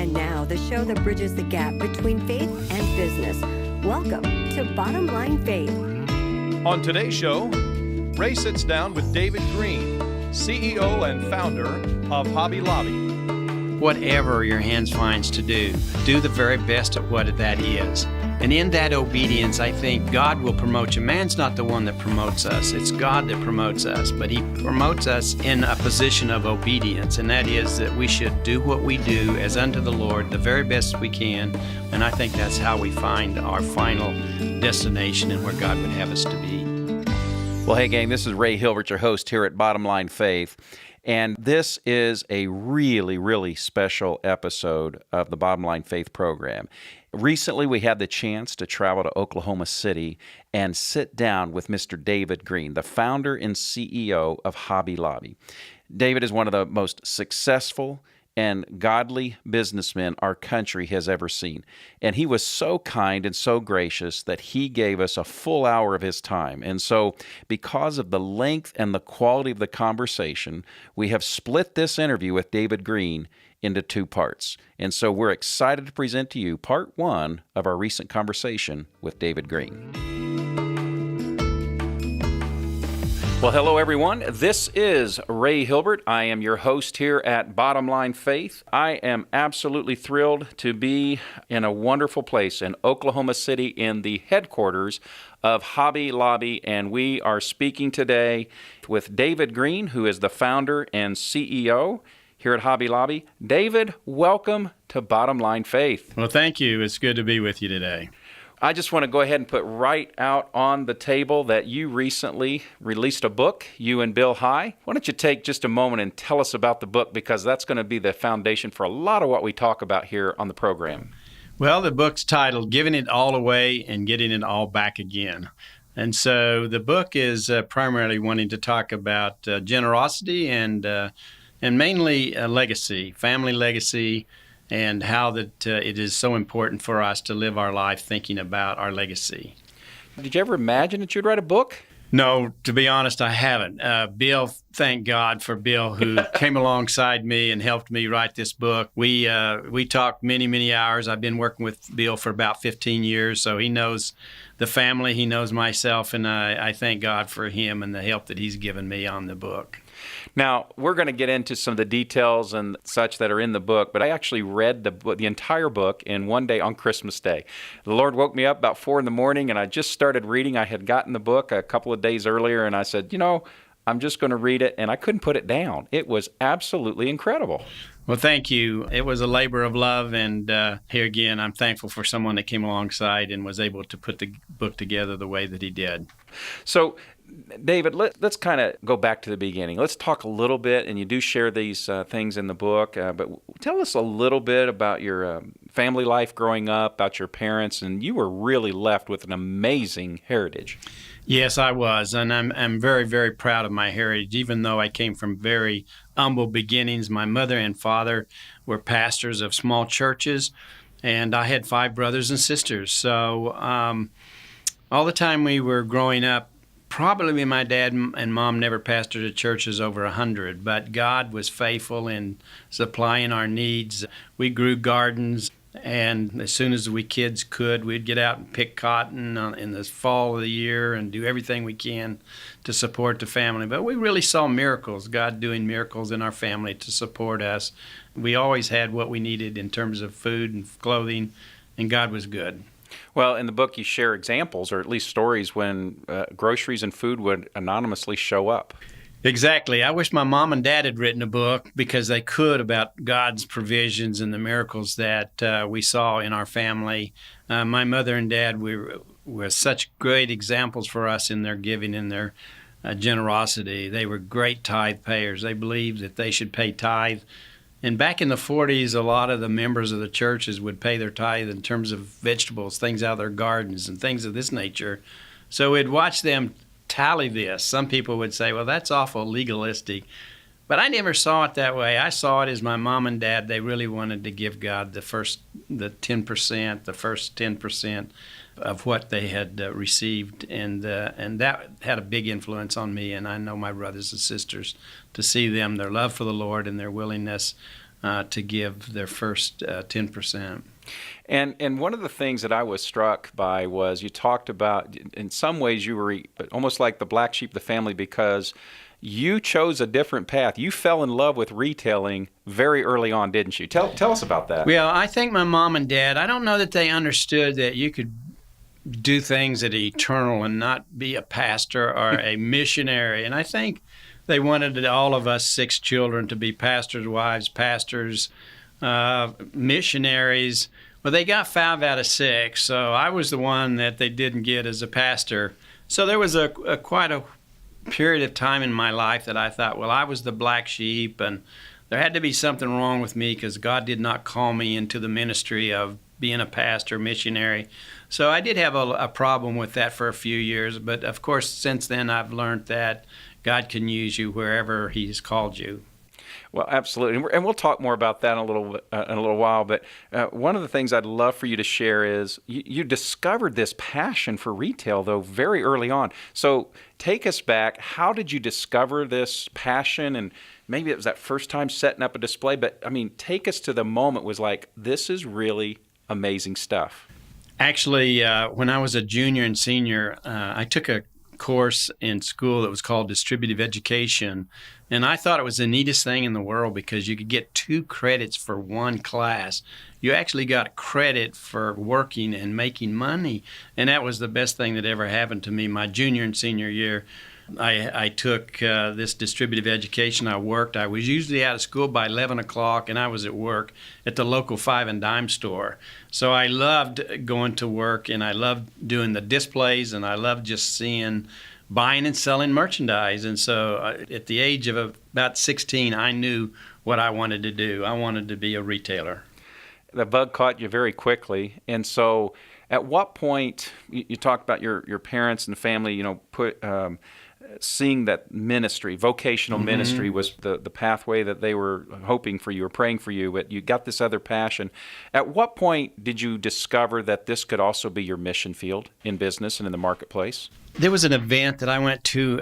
And now, the show that bridges the gap between faith and business. Welcome to Bottom Line Faith. On today's show, Ray sits down with David Green, CEO and founder of Hobby Lobby. Whatever your hands finds to do the very best at what that is. And in that obedience, I think God will promote you. Man's not the one that promotes us. It's God that promotes us. But He promotes us in a position of obedience, and that is that we should do what we do as unto the Lord the very best we can. And I think that's how we find our final destination and where God would have us to be. Well, hey, gang, this is Ray Hilbert, your host here at Bottom Line Faith. And this is a really, really special episode of the Bottom Line Faith program. Recently, we had the chance to travel to Oklahoma City and sit down with Mr. David Green, the founder and CEO of Hobby Lobby. David is one of the most successful and godly businessmen our country has ever seen. And he was so kind and so gracious that he gave us a full hour of his time. And so because of the length and the quality of the conversation, we have split this interview with David Green into two parts. And so we're excited to present to you part one of our recent conversation with David Green. Well, hello, everyone. This is Ray Hilbert. I am your host here at Bottom Line Faith. I am absolutely thrilled to be in a wonderful place in Oklahoma City in the headquarters of Hobby Lobby, and we are speaking today with David Green, who is the founder and CEO here at Hobby Lobby. David, welcome to Bottom Line Faith. Well, thank you. It's good to be with you today. I just want to go ahead and put right out on the table that you recently released a book, you and Bill High. Why don't you take just a moment and tell us about the book, because that's going to be the foundation for a lot of what we talk about here on the program. Well, the book's titled Giving It All Away and Getting It All Back Again. And so the book is primarily wanting to talk about generosity and mainly legacy, family legacy, and how that it is so important for us to live our life thinking about our legacy. Did you ever imagine that you'd write a book? No, to be honest, I haven't. Bill, thank God for Bill, who came alongside me and helped me write this book. We talked many, many hours. I've been working with Bill for about 15 years, so he knows the family, he knows myself, and I thank God for him and the help that he's given me on the book. Now, we're going to get into some of the details and such that are in the book, but I actually read the entire book in one day on Christmas Day. The Lord woke me up about 4 a.m, and I just started reading. I had gotten the book a couple of days earlier, and I said, I'm just going to read it, and I couldn't put it down. It was absolutely incredible. Well, thank you. It was a labor of love, and here again, I'm thankful for someone that came alongside and was able to put the book together the way that he did. So, David, let's kind of go back to the beginning. Let's talk a little bit, and you do share these things in the book, but tell us a little bit about your family life growing up, about your parents, and you were really left with an amazing heritage. Yes, I was, and I'm very, very proud of my heritage, even though I came from very humble beginnings. My mother and father were pastors of small churches, and I had 5 brothers and sisters. So all the time we were growing up, probably my dad and mom never pastored churches over 100, but God was faithful in supplying our needs. We grew gardens, and as soon as we kids could, we'd get out and pick cotton in the fall of the year and do everything we can to support the family. But we really saw miracles, God doing miracles in our family to support us. We always had what we needed in terms of food and clothing, and God was good. Well, in the book, you share examples, or at least stories, when groceries and food would anonymously show up. Exactly. I wish my mom and dad had written a book, because they could, about God's provisions and the miracles that we saw in our family. My mother and dad were such great examples for us in their giving and their generosity. They were great tithe payers. They believed that they should pay tithe. And back in the 40s, a lot of the members of the churches would pay their tithe in terms of vegetables, things out of their gardens and things of this nature. So we'd watch them tally this. Some people would say, well, that's awful legalistic. But I never saw it that way. I saw it as my mom and dad, they really wanted to give God the 10% of what they had received. And that had a big influence on me. And I know my brothers and sisters, to see them, their love for the Lord and their willingness to give their first 10%. And one of the things that I was struck by was you talked about, in some ways you were almost like the black sheep of the family because you chose a different path. You fell in love with retailing very early on, didn't you? Tell us about that. Well, I think my mom and dad, I don't know that they understood that you could do things that are eternal and not be a pastor or a missionary. And I think they wanted all of us 6 children to be pastors' wives, pastors, missionaries. Well, they got 5 out of 6, so I was the one that they didn't get as a pastor. So there was quite a period of time in my life that I thought, well, I was the black sheep, and there had to be something wrong with me because God did not call me into the ministry of being a pastor, missionary. So I did have a problem with that for a few years, but of course, since then I've learned that God can use you wherever He's called you. Well, absolutely, and we'll talk more about that in a little while. But one of the things I'd love for you to share is you discovered this passion for retail, though, very early on. So take us back. How did you discover this passion? And maybe it was that first time setting up a display. But I mean, take us to the moment was like, this is really amazing stuff. Actually, when I was a junior and senior, I took a course in school that was called Distributive Education. And I thought it was the neatest thing in the world because you could get 2 credits for 1 class. You actually got credit for working and making money. And that was the best thing that ever happened to me. My junior and senior year, I took this distributive education. I worked. I was usually out of school by 11 o'clock, and I was at work at the local 5 and dime store. So I loved going to work, and I loved doing the displays, and I loved just buying and selling merchandise. And so at the age of about 16, I knew what I wanted to do. I wanted to be a retailer. The bug caught you very quickly. And so at what point, you talked about your parents and family, seeing that ministry, vocational ministry was the pathway that they were hoping for you or praying for you, but you got this other passion. At what point did you discover that this could also be your mission field in business and in the marketplace? There was an event that I went to,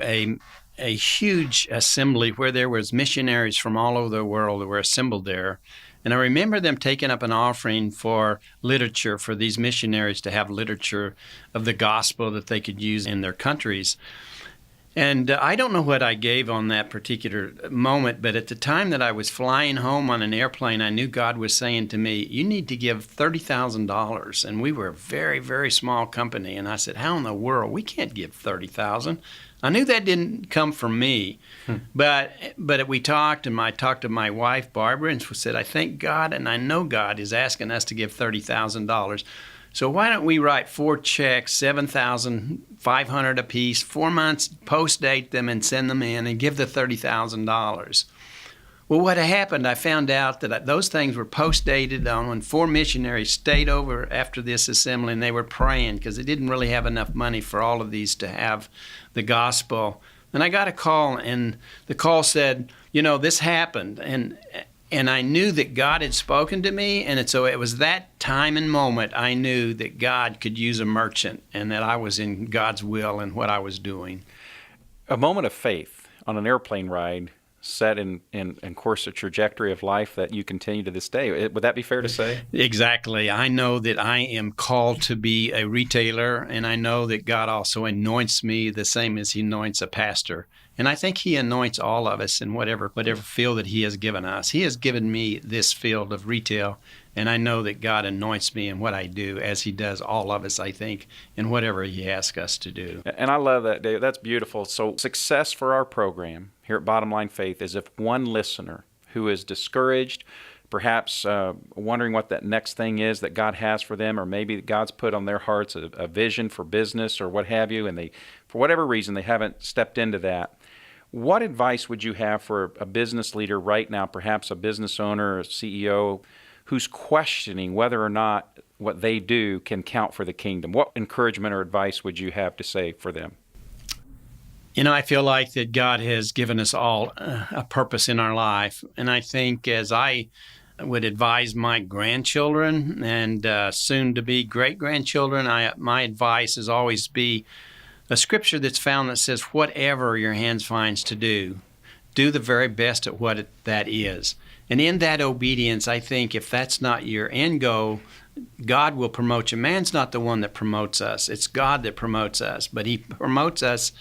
a huge assembly where there was missionaries from all over the world that were assembled there. And I remember them taking up an offering for literature, for these missionaries to have literature of the gospel that they could use in their countries. And I don't know what I gave on that particular moment, but at the time that I was flying home on an airplane, I knew God was saying to me, you need to give $30,000. And we were a very, very small company. And I said, how in the world? We can't give $30,000. I knew that didn't come from me. But we talked, and I talked to my wife, Barbara, and she said, I thank God, and I know God is asking us to give $30,000. So why don't we write 4 checks, $7,500 apiece, 4 months, post date them and send them in and give the $30,000. Well, what happened, I found out that those things were post dated on when 4 missionaries stayed over after this assembly, and they were praying because they didn't really have enough money for all of these to have the gospel. And I got a call, and the call said, this happened. And I knew that God had spoken to me, and so it was that time and moment I knew that God could use a merchant and that I was in God's will and what I was doing. A moment of faith on an airplane ride set in course a trajectory of life that you continue to this day. Would that be fair to say? Exactly. I know that I am called to be a retailer, and I know that God also anoints me the same as He anoints a pastor. And I think He anoints all of us in whatever field that He has given us. He has given me this field of retail, and I know that God anoints me in what I do, as He does all of us, I think, in whatever He asks us to do. And I love that, David. That's beautiful. So success for our program here at Bottom Line Faith is if one listener who is discouraged, perhaps wondering what that next thing is that God has for them, or maybe God's put on their hearts a vision for business or what have you, and they, for whatever reason, they haven't stepped into that. What advice would you have for a business leader right now, perhaps a business owner or a CEO, who's questioning whether or not what they do can count for the kingdom? What encouragement or advice would you have to say for them? I feel like that God has given us all a purpose in our life. And I think as I would advise my grandchildren and soon-to-be great-grandchildren, my advice is always be a scripture that's found that says, whatever your hands finds to do, do the very best at what that is. And in that obedience, I think if that's not your end goal, God will promote you. Man's not the one that promotes us. It's God that promotes us. But he promotes us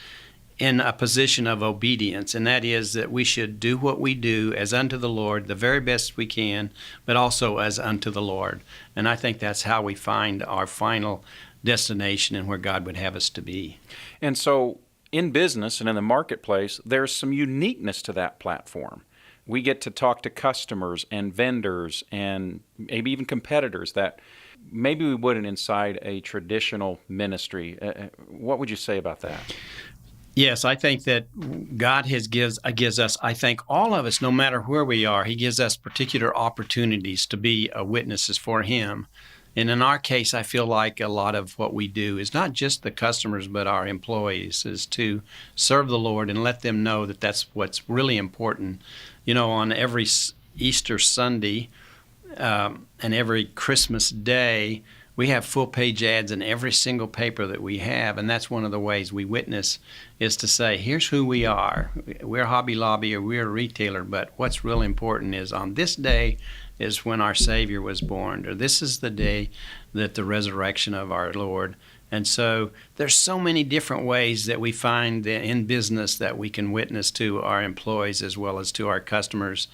in a position of obedience, and that is that we should do what we do as unto the Lord, the very best we can, but also as unto the Lord. And I think that's how we find our final destination and where God would have us to be. And so in business and in the marketplace, there's some uniqueness to that platform. We get to talk to customers and vendors and maybe even competitors that maybe we wouldn't inside a traditional ministry. What would you say about that? Yes, I think that God gives us, I think all of us, no matter where we are, he gives us particular opportunities to be witnesses for him. And in our case, I feel like a lot of what we do is not just the customers, but our employees, is to serve the Lord and let them know that that's what's really important. You know, on every Easter Sunday and every Christmas Day, we have full-page ads in every single paper that we have, and that's one of the ways we witness, is to say, here's who we are. We're Hobby Lobby, or we're a retailer, but what's really important is on this day is when our Savior was born, or this is the day that the resurrection of our Lord. And so there's so many different ways that we find that in business that we can witness to our employees as well as to our customers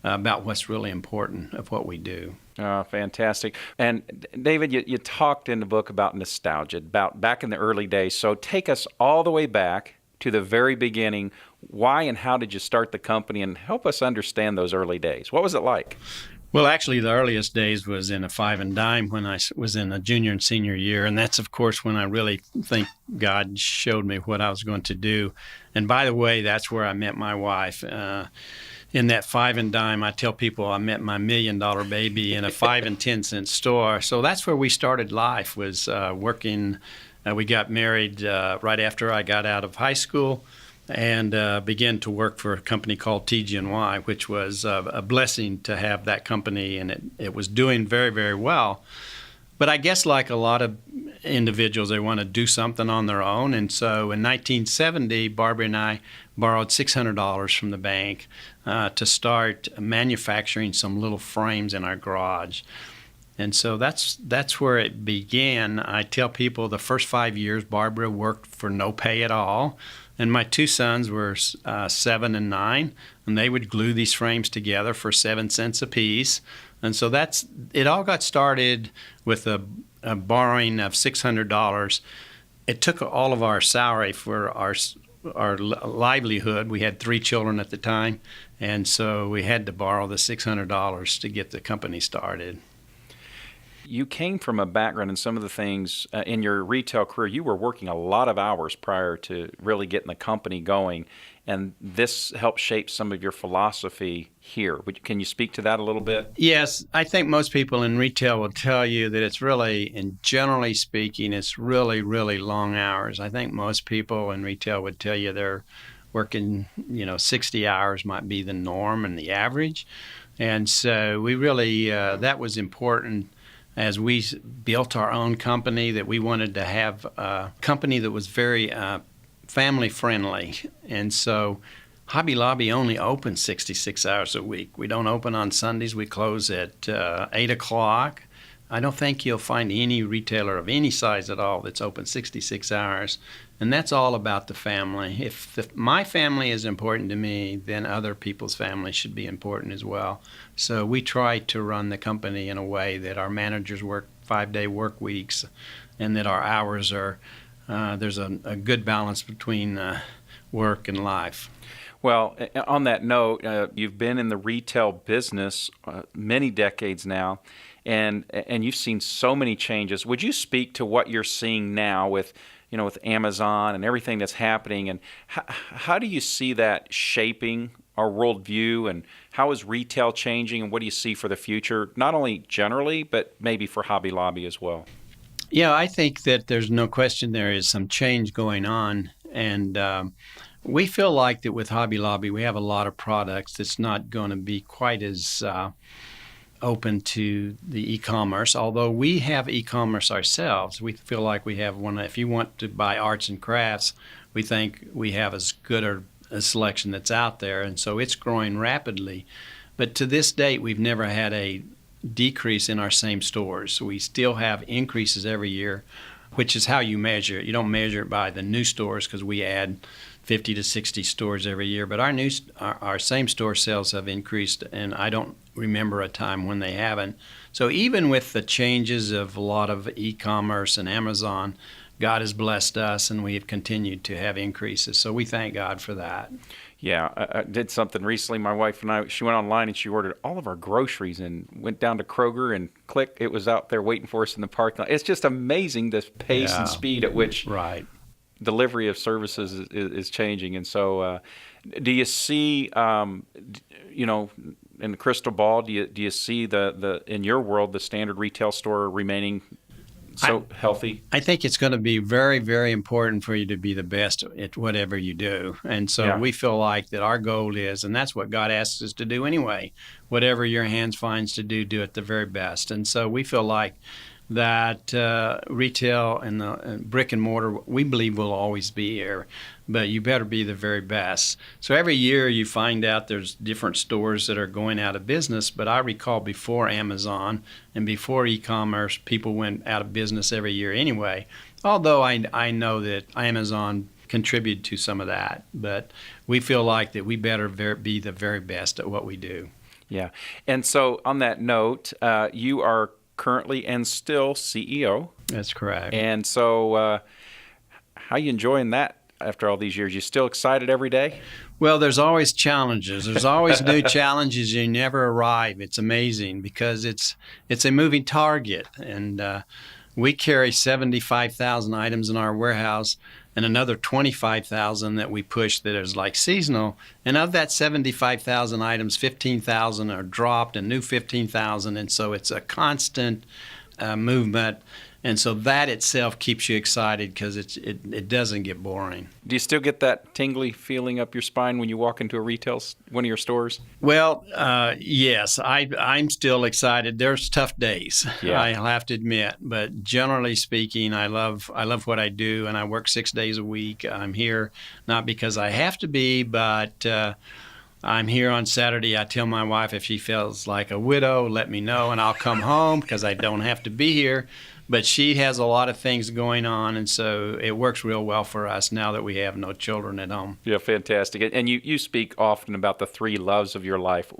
about what's really important of what we do. Oh, fantastic. And David, you talked in the book about nostalgia, about back in the early days. So take us all the way back to the very beginning. Why and how did you start the company, and help us understand those early days? What was it like? Well, actually, the earliest days was in a 5 and dime when I was in a junior and senior year. And that's, of course, when I really think God showed me what I was going to do. And by the way, that's where I met my wife. In that 5 and dime, I tell people I met my $1 million baby in a 5 and 10 cent store. So that's where we started life, was working. We got married right after I got out of high school, and began to work for a company called TG&Y, which was a blessing to have that company, and it was doing very, very well. But I guess like a lot of individuals, they want to do something on their own. And so in 1970, Barbara and I borrowed $600 from the bank to start manufacturing some little frames in our garage. And so that's where it began. I tell people the first 5 years, Barbara worked for no pay at all. And my two sons were 7 and 9, and they would glue these frames together for 7 cents a piece. And so it all got started with a borrowing of $600. It took all of our salary for our livelihood. We had 3 children at the time, and so we had to borrow the $600 to get the company started. You came from a background in some of the things in your retail career. You were working a lot of hours prior to really getting the company going, and this helped shape some of your philosophy here. Can you speak to that a little bit? Yes, I think most people in retail will tell you that it's really, and generally speaking, it's really, really long hours. I think most people in retail would tell you they're working, 60 hours might be the norm and the average. And so we really, that was important as we built our own company, that we wanted to have a company that was very family friendly. And so Hobby Lobby only opens 66 hours a week. We don't open on Sundays. We close at 8 o'clock. I don't think you'll find any retailer of any size at all that's open 66 hours. And that's all about the family. If my family is important to me, then other people's families should be important as well. So we try to run the company in a way that our managers work 5-day work weeks, and that our hours are, there's a good balance between work and life. Well, on that note, you've been in the retail business many decades now, and you've seen so many changes. Would you speak to what you're seeing now with Amazon and everything that's happening, and how do you see that shaping our worldview, and how is retail changing, and what do you see for the future, not only generally, but maybe for Hobby Lobby as well? Yeah, I think that there's no question there is some change going on, and we feel like that with Hobby Lobby, we have a lot of products that's not going to be quite as open to the e-commerce, although we have e-commerce ourselves. We feel like we have one. If you want to buy arts and crafts, we think we have as good a selection that's out there, and so it's growing rapidly. But to this date, we've never had a decrease in our same stores. So we still have increases every year, which is how you measure it. You don't measure it by the new stores because we add 50 to 60 stores every year. But our same store sales have increased, and I don't remember a time when they haven't. So even with the changes of a lot of e-commerce and Amazon, God has blessed us, and we have continued to have increases. So we thank God for that. Yeah, I did something recently. My wife and I, she went online and she ordered all of our groceries and went down to Kroger and click, it was out there waiting for us in the parking lot. It's just amazing the pace and speed at which delivery of services is changing. And so do you see, you know, in the crystal ball, do you see the in your world, the standard retail store remaining so healthy? I think it's going to be very, very important for you to be the best at whatever you do. And so we feel like that our goal is, and that's what God asks us to do anyway, whatever your hands finds to do it the very best. And so we feel like that retail and the brick and mortar, we believe will always be here, but you better be the very best. So every year you find out there's different stores that are going out of business, but I recall before Amazon and before e-commerce, people went out of business every year anyway, although I know that Amazon contributed to some of that, but we feel like that we better be the very best at what we do. Yeah, and so on that note, you are currently and still CEO. That's correct. And so how are you enjoying that after all these years? You still excited every day? Well, there's always challenges. There's always new challenges. You never arrive. It's amazing because it's a moving target. And we carry 75,000 items in our warehouse and another 25,000 that we push that is like seasonal. And of that 75,000 items, 15,000 are dropped and new 15,000. And so it's a constant movement. And so that itself keeps you excited because it doesn't get boring. Do you still get that tingly feeling up your spine when you walk into one of your stores? Well, yes, I'm still excited. There's tough days, I'll have to admit. But generally speaking, I love what I do, and I work 6 days a week. I'm here not because I have to be, but I'm here on Saturday. I tell my wife if she feels like a widow, let me know, and I'll come home because I don't have to be here. But she has a lot of things going on, and so it works real well for us now that we have no children at home. Yeah, fantastic. And you speak often about the three loves of your life,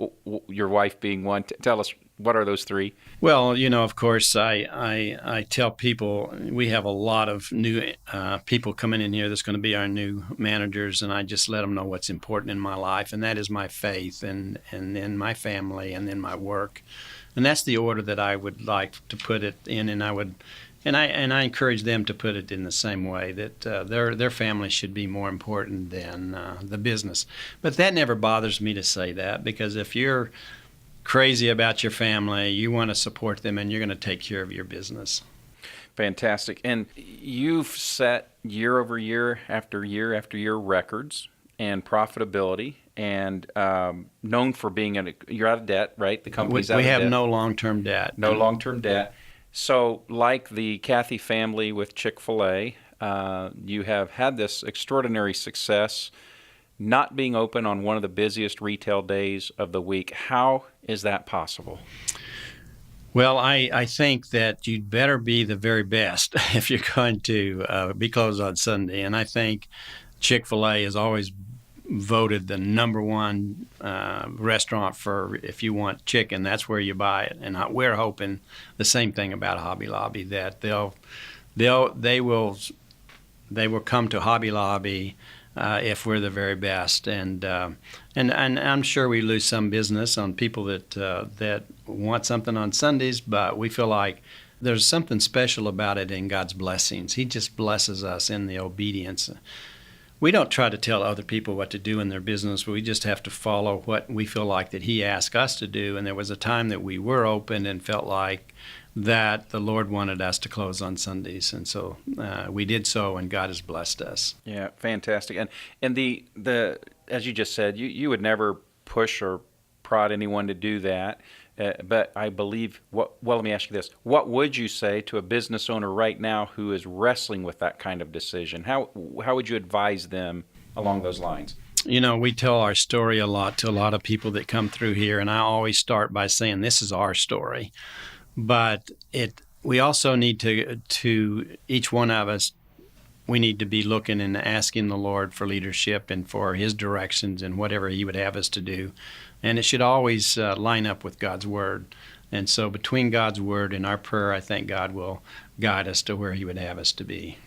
your wife being one. Tell us, what are those three? Well, you know, of course, I tell people we have a lot of new people coming in here that's going to be our new managers, and I just let them know what's important in my life, and that is my faith and then my family and then my work. And that's the order that I would like to put it in, and I encourage them to put it in the same way, that their family should be more important than the business. But that never bothers me to say that, because if you're crazy about your family, you want to support them, and you're going to take care of your business. Fantastic. And you've set year over year after year after year records and profitability, and known for being you're out of debt, right? The company's out of debt. We have no long-term debt. No long-term debt. So like the Cathy family with Chick-fil-A, you have had this extraordinary success not being open on one of the busiest retail days of the week. How is that possible? Well, I think that you'd better be the very best if you're going to be closed on Sunday. And I think Chick-fil-A has always voted the number one restaurant for if you want chicken, that's where you buy it. And we're hoping the same thing about Hobby Lobby, that they will come to Hobby Lobby if we're the very best. And I'm sure we lose some business on people that want something on Sundays, but we feel like there's something special about it in God's blessings. He just blesses us in the obedience. We don't try to tell other people what to do in their business. We just have to follow what we feel like that He asked us to do. And there was a time that we were open and felt like that the Lord wanted us to close on Sundays. And so we did so, and God has blessed us. Yeah, fantastic. And the as you just said, you would never push or prod anyone to do that. But I believe, let me ask you this. What would you say to a business owner right now who is wrestling with that kind of decision? How would you advise them along those lines? We tell our story a lot to a lot of people that come through here, and I always start by saying this is our story. But we also need to each one of us, we need to be looking and asking the Lord for leadership and for His directions and whatever He would have us to do. And it should always line up with God's Word. And so between God's Word and our prayer, I think God will guide us to where He would have us to be.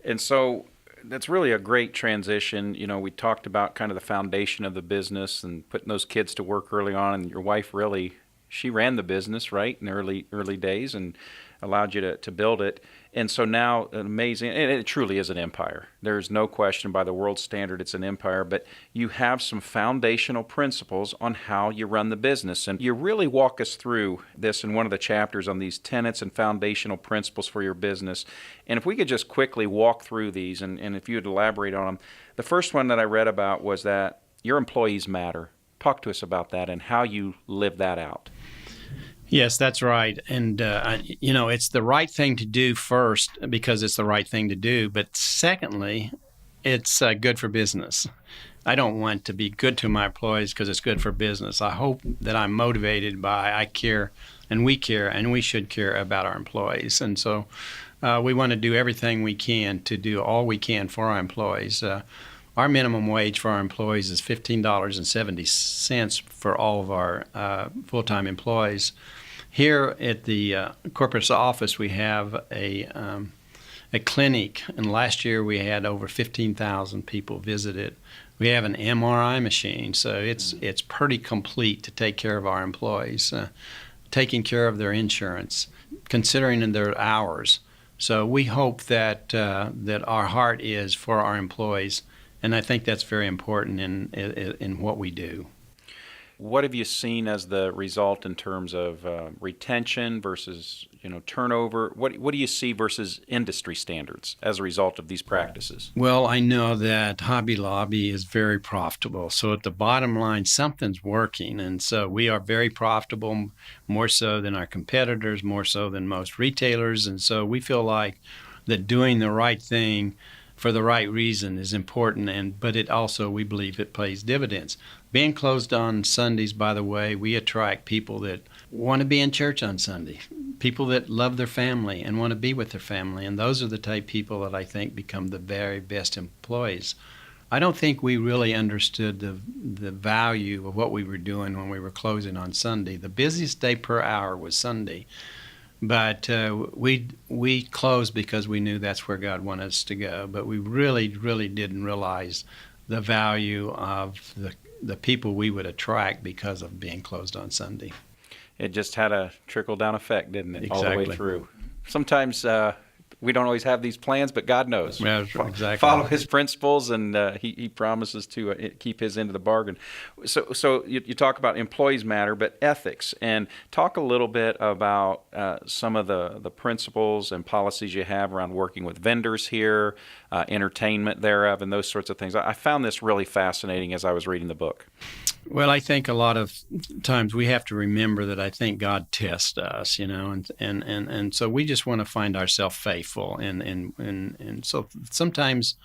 And so that's really a great transition. We talked about kind of the foundation of the business and putting those kids to work early on. And your wife really, she ran the business, right, in the early days and allowed you to build it. And so now, amazing, and it truly is an empire. There's no question, by the world standard, it's an empire, but you have some foundational principles on how you run the business. And you really walk us through this in one of the chapters on these tenets and foundational principles for your business. And if we could just quickly walk through these, and if you would elaborate on them. The first one that I read about was that your employees matter. Talk to us about that and how you live that out. Yes, that's right. And, it's the right thing to do first because it's the right thing to do. But secondly, it's good for business. I don't want to be good to my employees because it's good for business. I hope that I'm motivated by I care and we should care about our employees. And so we want to do everything we can to do all we can for our employees. Our minimum wage for our employees is $15.70 for all of our full-time employees. Here at the corporate office, we have a clinic, and last year we had over 15,000 people visit it. We have an MRI machine, so it's pretty complete to take care of our employees, taking care of their insurance, considering their hours. So we hope that our heart is for our employees. And I think that's very important in what we do. What have you seen as the result in terms of retention versus turnover? What do you see versus industry standards as a result of these practices? Well, I know that Hobby Lobby is very profitable. So at the bottom line, something's working. And so we are very profitable, more so than our competitors, more so than most retailers. And so we feel like that doing the right thing for the right reason is important, but it also, we believe, it pays dividends. Being closed on Sundays, by the way, we attract people that want to be in church on Sunday, people that love their family and want to be with their family, and those are the type of people that I think become the very best employees. I don't think we really understood the value of what we were doing when we were closing on Sunday. The busiest day per hour was Sunday. But we closed because we knew that's where God wanted us to go. But we really, really didn't realize the value of the people we would attract because of being closed on Sunday. It just had a trickle-down effect, didn't it? Exactly. All the way through. Sometimes we don't always have these plans, but God knows. Yeah, exactly. Follow His principles, and He promises to keep His end of the bargain. So you talk about employees matter, but ethics, and talk a little bit about some of the principles and policies you have around working with vendors here, entertainment thereof, and those sorts of things. I found this really fascinating as I was reading the book. Well, I think a lot of times we have to remember that I think God tests us, and so we just want to find ourselves faithful, and so sometimes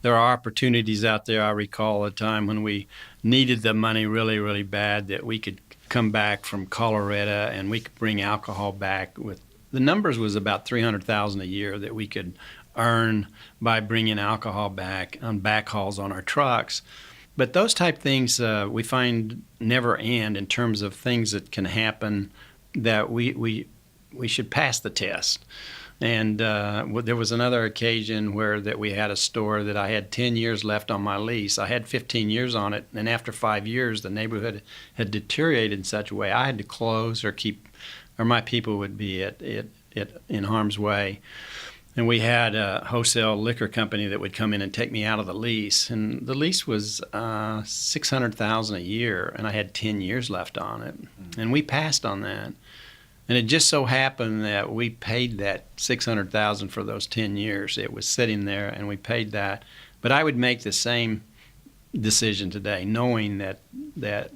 there are opportunities out there. I recall a time when we needed the money really, really bad that we could come back from Colorado and we could bring alcohol back. With the numbers was about $300,000 a year that we could earn by bringing alcohol back on backhauls on our trucks. But those type things we find never end in terms of things that can happen that we should pass the test. And there was another occasion where that we had a store that I had 10 years left on my lease. I had 15 years on it, and after 5 years, the neighborhood had deteriorated in such a way I had to close or my people would be in harm's way. And we had a wholesale liquor company that would come in and take me out of the lease. And the lease was $600,000 a year, and I had 10 years left on it. And we passed on that. And it just so happened that we paid that $600,000 for those 10 years. It was sitting there, and we paid that. But I would make the same decision today, knowing that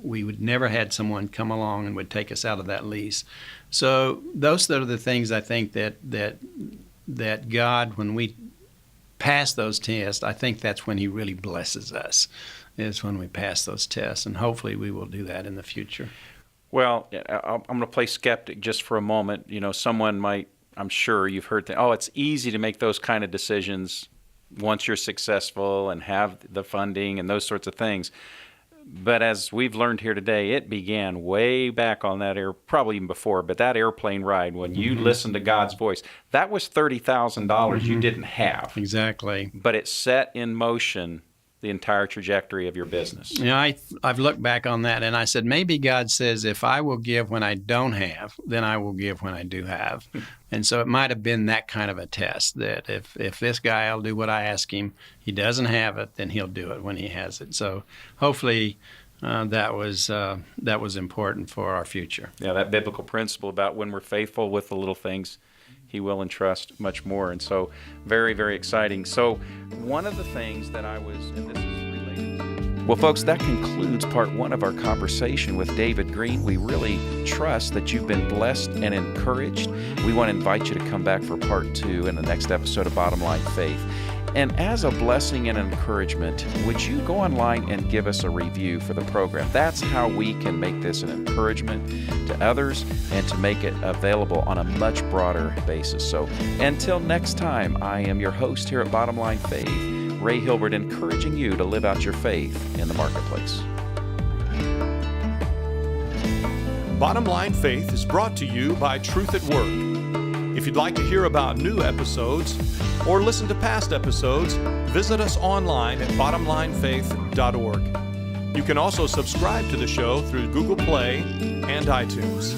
we would never had someone come along and would take us out of that lease. So those are the things I think that God, when we pass those tests, I think that's when He really blesses us. is when we pass those tests, and hopefully we will do that in the future. Well, I'm going to play skeptic just for a moment. You know, someone might, I'm sure you've heard that, oh, it's easy to make those kind of decisions once you're successful and have the funding and those sorts of things. But as we've learned here today, it began way back on that probably even before, but that airplane ride when you listened to God's voice, that was $30,000 you didn't have. Exactly. But it set in motion the entire trajectory of your business. You know, I've looked back on that and I said, maybe God says, if I will give when I don't have, then I will give when I do have. And so it might have been that kind of a test, that if this guy will do what I ask him, he doesn't have it, then he'll do it when he has it. So hopefully that was important for our future. Yeah, that biblical principle about when we're faithful with the little things, He will entrust much more. And so very, very exciting. So one of the things that and this is related to... Well, folks, that concludes part one of our conversation with David Green. We really trust that you've been blessed and encouraged. We want to invite you to come back for part two in the next episode of Bottom Line Faith. And as a blessing and encouragement, would you go online and give us a review for the program? That's how we can make this an encouragement to others and to make it available on a much broader basis. So until next time, I am your host here at Bottom Line Faith, Ray Hilbert, encouraging you to live out your faith in the marketplace. Bottom Line Faith is brought to you by Truth at Work. If you'd like to hear about new episodes or listen to past episodes, visit us online at bottomlinefaith.org. You can also subscribe to the show through Google Play and iTunes.